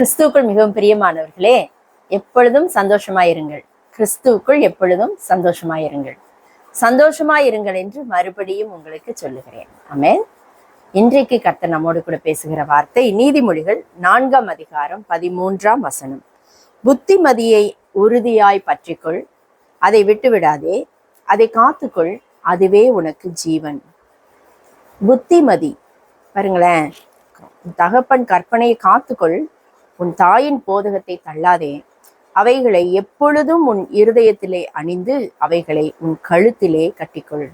கிறிஸ்துவுக்குள் மிகவும் பிரியமானவர்களே, எப்பொழுதும் சந்தோஷமாயிருங்கள். கிறிஸ்துவுக்குள் எப்பொழுதும் சந்தோஷமாயிருங்கள். சந்தோஷமாயிருங்கள் என்று மறுபடியும் உங்களுக்கு சொல்லுகிறேன். ஆமென். இன்றைக்கு கர்த்தர் நம்மோடு கூட பேசுகிற வார்த்தை நீதிமொழிகள் 4ஆம் அதிகாரம் 13ஆம் வசனம். புத்திமதியை உறுதியாய் பற்றிக்கொள், அதை விட்டுவிடாதே, அதை காத்துக்கொள், அதுவே உனக்கு ஜீவன். புத்திமதி பாருங்களேன், தகப்பன் கற்பனையை காத்துக்கொள், உன் தாயின் போதகத்தை தள்ளாதே, அவைகளை எப்பொழுதும் உன் இருதயத்திலே அணிந்து அவைகளை உன் கழுத்திலே கட்டிக்கொள்.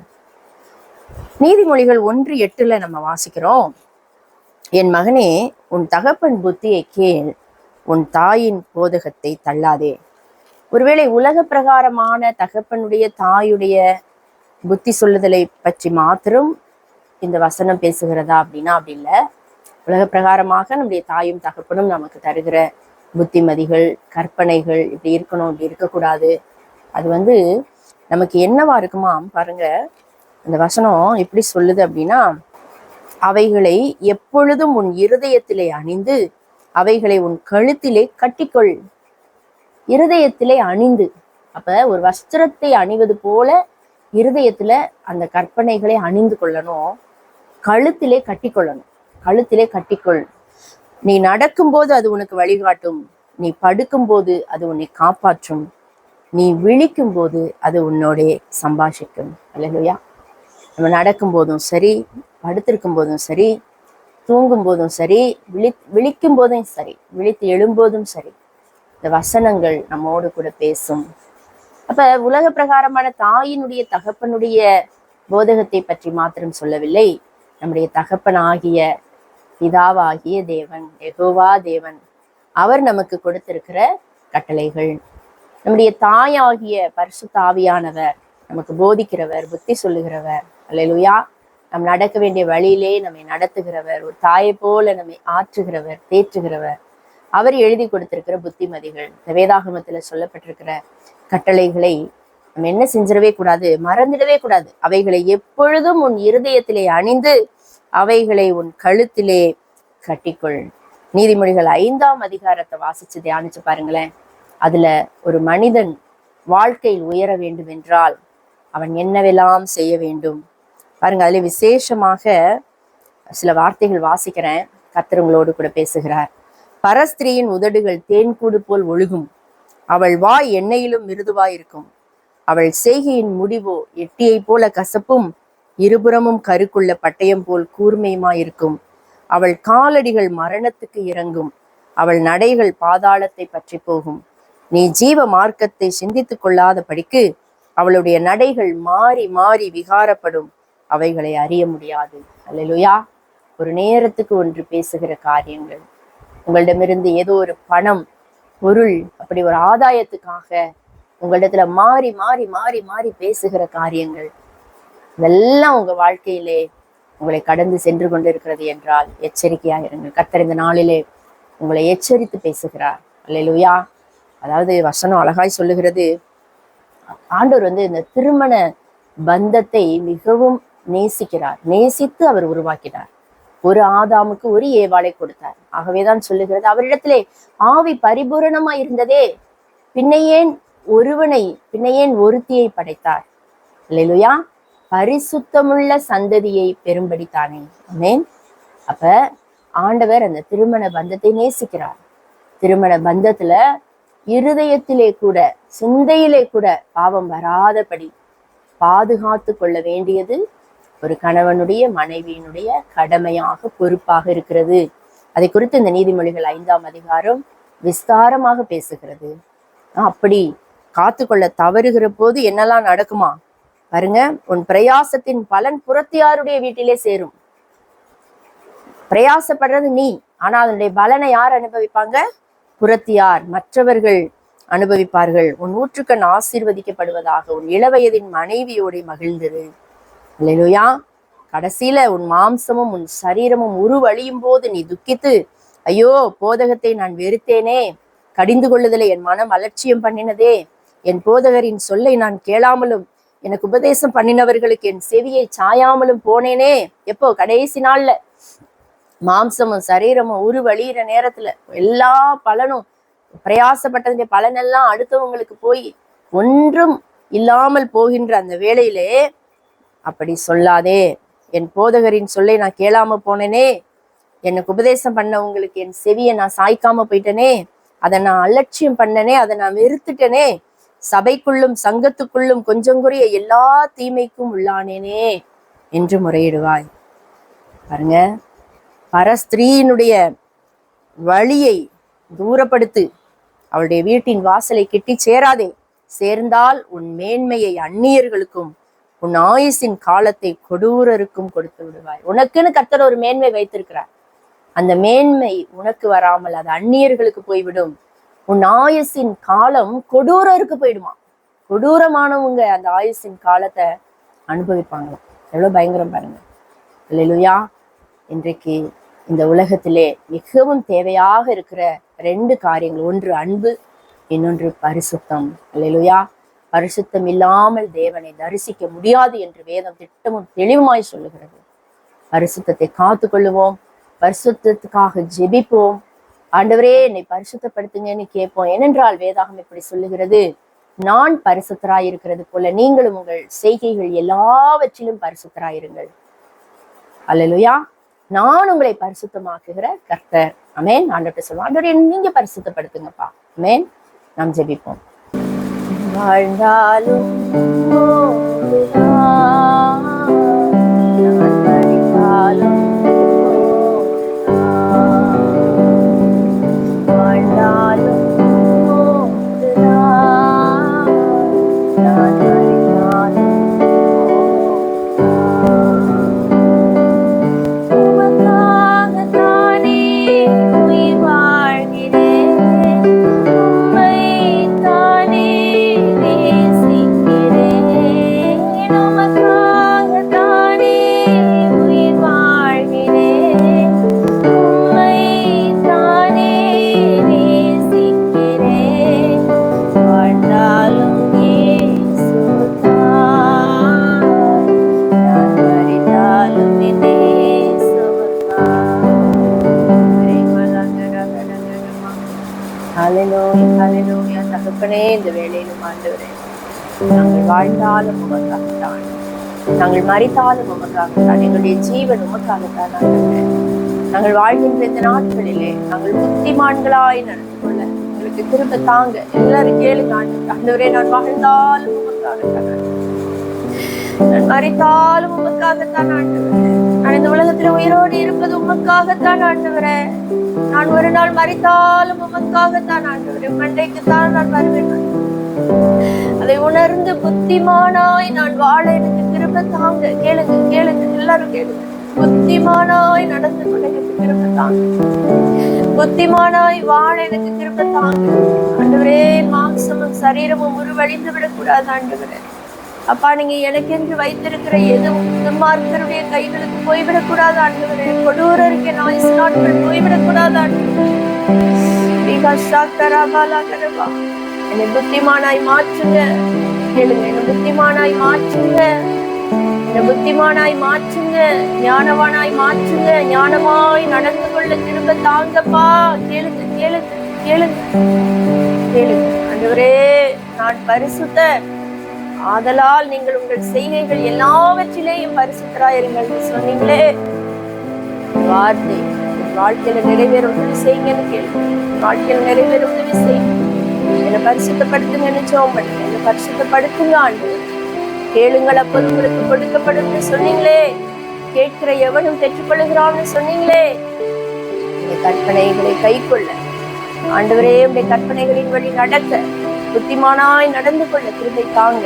நீதிமொழிகள் 1:8 நம்ம வாசிக்கிறோம், என் மகனே, உன் தகப்பன் புத்தியை கேள், உன் தாயின் போதகத்தை தள்ளாதே. ஒருவேளை உலக பிரகாரமான தகப்பனுடைய தாயுடைய புத்தி சொல்லுதலை பற்றி மாத்திரம் இந்த வசனம் பேசுகிறதா அப்படின்னா அப்படி இல்லை. உலக பிரகாரமாக நம்முடைய தாயும் தகப்பனும் நமக்கு தருகிற புத்திமதிகள், கற்பனைகள், இப்படி இருக்கணும், இப்படி இருக்கக்கூடாது, அது நமக்கு என்னவா இருக்குமா பாருங்க. அந்த வசனம் எப்படி சொல்லுது அப்படின்னா, அவைகளை எப்பொழுதும் உன் இருதயத்திலே அணிந்து அவைகளை உன் கழுத்திலே கட்டிக்கொள். இருதயத்திலே அணிந்து, அப்ப ஒரு வஸ்திரத்தை அணிவது போல இருதயத்துல அந்த கற்பனைகளை அணிந்து கொள்ளணும், கழுத்திலே கட்டிக்கொள்ளணும். கழுத்திலே கட்டிக்கொள். நீ நடக்கும்போது அது உனக்கு வழிகாட்டும், நீ படுக்கும்போது அது உன்னை காப்பாற்றும், நீ விழிக்கும் போது அது உன்னோட சம்பாஷிக்கும். அல்லேலூயா. நம்ம நடக்கும் போதும் சரி, படுத்திருக்கும் போதும் சரி, தூங்கும் போதும் சரி, விழிக்கும் போதும் சரி, விழித்து எழும்போதும் சரி, இந்த வசனங்கள் நம்மோடு கூட பேசும். அப்ப உலக பிரகாரமான தாயினுடைய தகப்பனுடைய போதகத்தை பற்றி மாத்திரம் சொல்லவில்லை, நம்முடைய தகப்பன் ஆகிய பிதாவாகிய தேவன், யெகோவா தேவன், அவர் நமக்கு கொடுத்திருக்கிற கட்டளைகள், நம்முடைய தாயாகிய பரிசுத்த ஆவியானவர் நமக்கு போதிக்கிறவர், புத்தி சொல்லுகிறவர். அல்லேலூயா. நம் நடக்க வேண்டிய வழியிலே நம்மை நடத்துகிறவர், ஒரு தாயை போல நம்மை ஆற்றுகிறவர், தேற்றுகிறவர். அவர் எழுதி கொடுத்திருக்கிற புத்திமதிகள், இந்த வேதாகமத்துல சொல்லப்பட்டிருக்கிற கட்டளைகளை நம்ம என்ன செஞ்சிடவே கூடாது, மறந்துடவே கூடாது. அவைகளை எப்பொழுதும் உன் இருதயத்திலே அணிந்து அவைகளை உன் கழுத்திலே கட்டிக்கொள். நீதிமொழிகள் 5ஆம் அதிகாரத்தை வாசிச்சு தியானிச்சு பாருங்களேன். அதுல ஒரு மனிதன் வாழ்க்கையில் உயர வேண்டும் என்றால் அவன் என்னவெல்லாம் செய்ய வேண்டும் பாருங்க. அதுல விசேஷமாக சில வார்த்தைகள் வாசிக்கிறேன், கர்த்தர் உங்களோடு கூட பேசுகிறார். பரஸ்திரியின் உதடுகள் தேன்கூடு போல் ஒழுகும், அவள் வாய் எண்ணெயிலும் மிருதுவாயிருக்கும், அவள் செய்கையின் முடிவோ எட்டியை போல கசப்பும் இருபுறமும் கருக்குள்ள பட்டயம் போல் கூர்மையுமாயிருக்கும். அவள் காலடிகள் மரணத்துக்கு இறங்கும், அவள் நடைகள் பாதாளத்தை பற்றி போகும். நீ ஜீவ மார்க்கத்தை சிந்தித்து கொள்ளாத படிக்கு அவளுடைய நடைகள் மாறி மாறி விகாரப்படும், அவைகளை அறிய முடியாது. அல்லேலூயா. ஒரு நேரத்துக்கு ஒன்று பேசுகிற காரியங்கள், உங்களிடமிருந்து ஏதோ ஒரு பணம், பொருள், அப்படி ஒரு ஆதாயத்துக்காக உங்களிடத்துல மாறி மாறி மாறி மாறி பேசுகிற காரியங்கள், இதெல்லாம் உங்க வாழ்க்கையிலே உங்களை கடந்து சென்று கொண்டிருக்கிறது என்றால் எச்சரிக்கையாயிருங்கள். கர்த்தர் இந்த நாளிலே உங்களை எச்சரித்து பேசுகிறார். அல்லேலூயா. அதாவது வசனம் அழகாய் சொல்லுகிறது, ஆண்டவர் இந்த திருமண பந்தத்தை மிகவும் நேசிக்கிறார், நேசித்து அவர் உருவாக்கினார். ஒரு ஆதாமுக்கு ஒரு ஏவாளை கொடுத்தார். ஆகவேதான் சொல்லுகிறது, அவரிடத்திலே ஆவி பரிபூரணமா இருந்ததே, பின்னையேன் ஒருத்தியை படைத்தார். அல்லேலூயா. பரிசுத்தமுள்ள சந்ததியை பெரும்படித்தானே. ஆமென். அப்ப ஆண்டவர் அந்த திருமண பந்தத்தை நேசிக்கிறார். திருமண பந்தத்துல இருதயத்திலே கூட, சிந்தையிலே கூட பாவம் வராதபடி பாதுகாத்து கொள்ள வேண்டியது ஒரு கணவனுடைய, மனைவியினுடைய கடமையாக, பொறுப்பாக இருக்கிறது. அதை குறித்து இந்த நீதிமொழிகள் 5ஆம் அதிகாரம் விஸ்தாரமாக பேசுகிறது. அப்படி காத்துக்கொள்ள தவறுகிற போது என்னெல்லாம் நடக்குமா பாருங்க. உன் பிரயாசத்தின் பலன் புறத்தியாருடைய வீட்டிலே சேரும். பிரயாசப்படுறது நீ, ஆனா அதனுடைய பலனை யார் அனுபவிப்பாங்க? புறத்தியார், மற்றவர்கள் அனுபவிப்பார்கள். உன் ஊற்றுக்கண் ஆசீர்வதிக்கப்படுவதாக, உன் இளவயதின் மனைவியோட மகிழ்ந்திரு. அல்லேலூயா. கடைசியில உன் மாம்சமும் உன் சரீரமும் உருவழியும் போது நீ துக்கித்து, ஐயோ போதகத்தை நான் வெறுத்தேனே, கடிந்து கொள்ளுதலை என் மனம் அலட்சியம் பண்ணினதே, என் போதகரின் சொல்லை நான் கேளாமலும் எனக்கு உபதேசம் பண்ணினவர்களுக்கு என் செவியை சாயாமலும் போனேனே. எப்போ? கடைசி நாள்ல மாம்சமும் சரீரமும் உருவழிகிற நேரத்துல எல்லா பலனும், பிரயாசப்பட்டதுடைய பலனெல்லாம் அடுத்தவங்களுக்கு போய் ஒன்றும் இல்லாமல் போகின்ற அந்த வேளையிலே அப்படி சொல்லாதே. என் போதகரின் சொல்லை நான் கேளாம போனேனே, எனக்கு உபதேசம் பண்ணவங்களுக்கு என் செவியை நான் சாய்க்காம போயிட்டனே, அதை நான் அலட்சியம் பண்ணனே, அதை நான் வெறுத்துட்டனே, சபைக்குள்ளும் சங்கத்துக்குள்ளும் கொஞ்சம் குறைய எல்லா தீமைக்கும் உள்ளானேனே என்று முறையிடுவாய். பாருங்க, பரஸ்திரீனுடைய வழியை தூரப்படுத்து, அவளுடைய வீட்டின் வாசலை கிட்டி சேராதே. சேர்ந்தால் உன் மேன்மையை அந்நியர்களுக்கும் உன் ஆயுசின் காலத்தை கொடூரருக்கும் கொடுத்து விடுவாய். உனக்குன்னு கர்த்தர் ஒரு மேன்மை வைத்திருக்கிறார். அந்த மேன்மை உனக்கு வராமல் அது அந்நியர்களுக்கு போய்விடும். உன் ஆயுசின் காலம் கொடூரருக்கு போயிடுமா. கொடூரமானவங்க அந்த ஆயுசின் காலத்தை அனுபவிப்பாங்களாம். எவ்வளவு பயங்கரம் பாருங்க. அல்லேலூயா. இன்றைக்கு இந்த உலகத்திலே மிகவும் தேவையாக இருக்கிற 2 காரியங்கள், ஒன்று அன்பு, இன்னொன்று பரிசுத்தம். அல்லேலூயா. பரிசுத்தம் இல்லாமல் தேவனை தரிசிக்க முடியாது என்று வேதம் திட்டமும் தெளிவுமாய் சொல்லுகிறது. பரிசுத்தத்தை காத்து கொள்ளுவோம், பரிசுத்தத்துக்காக ஜெபிப்போம். ஆண்டவரே என்னை பரிசுத்தப்படுத்துங்கன்னு கேட்போம். ஏனென்றால் வேதாகம் இப்படி சொல்லுகிறது, நான் பரிசுத்தராய் இருக்கிறது போல நீங்களும் உங்கள் செய்கைகள் எல்லாவற்றிலும் பரிசுத்தராயிருங்கள். அல்லேலூயா. நான் உங்களை பரிசுத்தமாக்குகிற கர்த்தர். அமேன். ஆண்டவர்கிட்ட சொல்லுவோம், ஆண்டவரே நீங்க பரிசுத்தப்படுத்துங்கப்பா. அமேன். நாம் ஜெபிப்போம். வாழ்ந்தாலும் தகப்பனே, இந்த வேளையிலும் ஆண்டவரே, நாங்கள் வாழ்ந்தாலும் உமக்காகத்தான், நாங்கள் மரித்தாலும் உமக்காகத்தான், எங்களுடைய ஜீவன் உமக்காகத்தான் ஆண்டவரே. நாங்கள் வாழ்கின்ற இந்த நாட்களிலே நாங்கள் புத்திமான்களாய் நடந்து கொள்ள எங்களுக்கு திரும்ப தாங்க. எல்லாரும் கேளுங்க ஆண்டவரே, நான் வாழ்ந்தாலும் உமக்காகத்தான், நான் மரித்தாலும் உமக்காகத்தான் ஆண்டவரே. நான் இந்த உலகத்துல உயிரோடு இருப்பது உமக்காகத்தான் ஆண்டவரே. நான் ஒரு நாள் மரித்தாலும் உமக்காகத்தான் ஆண்டவரே. மண்டைக்குத்தான் நான் வருவேன். அதை உணர்ந்து புத்திமானாய் நான் வாழ எனக்கு திரும்ப தாங்க. கேளுங்க கேளுங்க, எல்லாரும் கேளுங்க. புத்திமானாய் நடந்து கொள்ள எனக்கு திரும்ப தாங்க. புத்திமானாய் வாழ எனக்கு திரும்ப தாங்க ஆண்டவரே. மாம்சமும் சரீரமும் உருவழிந்து விடக்கூடாது ஆண்டவரே. அப்பா, நீங்க எனக்கென்று வைத்திருக்கிற எதுவும் துன்மார்க்கருடைய கைகளுக்கு போய்விடக்கூடாது ஆண்டவரே. கொடூரருக்கு ஆயுசு நாட்கள் போய்விடக்கூடாது ஆண்டவரே. என்னை புத்திமானாய் மாற்றுங்க. கேளுங்க, என்னை புத்திமானாய் மாற்றுங்க, என்னை புத்திமானாய் மாற்றுங்க, ஞானவானாய் மாற்றுங்க, ஞானமாய் நடந்து கொள்ள திரும்ப தாங்கப்பா. கேளுங்க கேளுங்க கேளுங்க கேளுங்க. ஆண்டவரே, நான் பரிசுத்த, ஆதலால் நீங்கள் உங்கள் செய்கைகள் எல்லாவற்றிலேயும் பரிசுத்தராயிருங்கள் சொன்னீங்களே. வார்த்தை வாழ்க்கையில நிறைவேற உதவி செய்யுங்கன்னு கேளுங்க. வாழ்க்கையில நிறைவேற உதவி செய்யுங்க. என்னை பரிசுத்தப்படுத்துங்கன்னு ஜெபம் பண்ணுங்க. என்னை பரிசுத்தப்படுத்துங்க ஆண்டவரே. கேளுங்கள் அப்போது உங்களுக்கு கொடுக்கப்படும் சொன்னீங்களே. கேட்கிற எவனும் பெற்றுக்கொள்கிறான்னு சொன்னீங்களே. இந்த கற்பனைகளை கைக்கொள்ள ஆண்டவரே, உடைய கற்பனைகளின் வழி நடக்க, புத்திமானாய் நடந்து கொள்ள கிருபை தாங்க,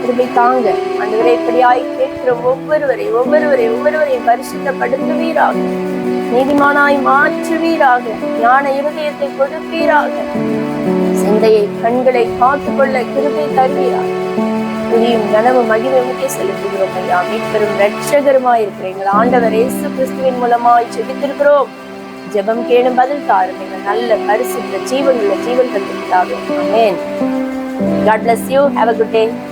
கிருபை தாங்க ஆண்டவரே. இப்படியாய் கேட்கிற ஒவ்வொருவரையும் பரிசுத்தப்படுத்துவீராக, நீதிமானாய் மாற்றுவீராக, ஞான இருதயத்தை கொடுப்பீராக, சிந்தையை கண்களை காத்துக்கொள்ள கிருபை தருவீராக. துதியும் கனமும் மகிமையுமே செலுத்துகிறோம் ஐயா. மீட்பெரும் இரட்சகருமாய் இருக்கிற எங்கள் ஆண்டவர் இயேசு கிறிஸ்துவின் மூலமாய் ஜெபித்திருக்கிறோம். ஜெபம் கேளும் பதில் தாரும். எங்கள் நல்ல பரிசுத்த ஜீவனுள்ள ஜீவன் தந்து. Amen. God bless you. Have a good day.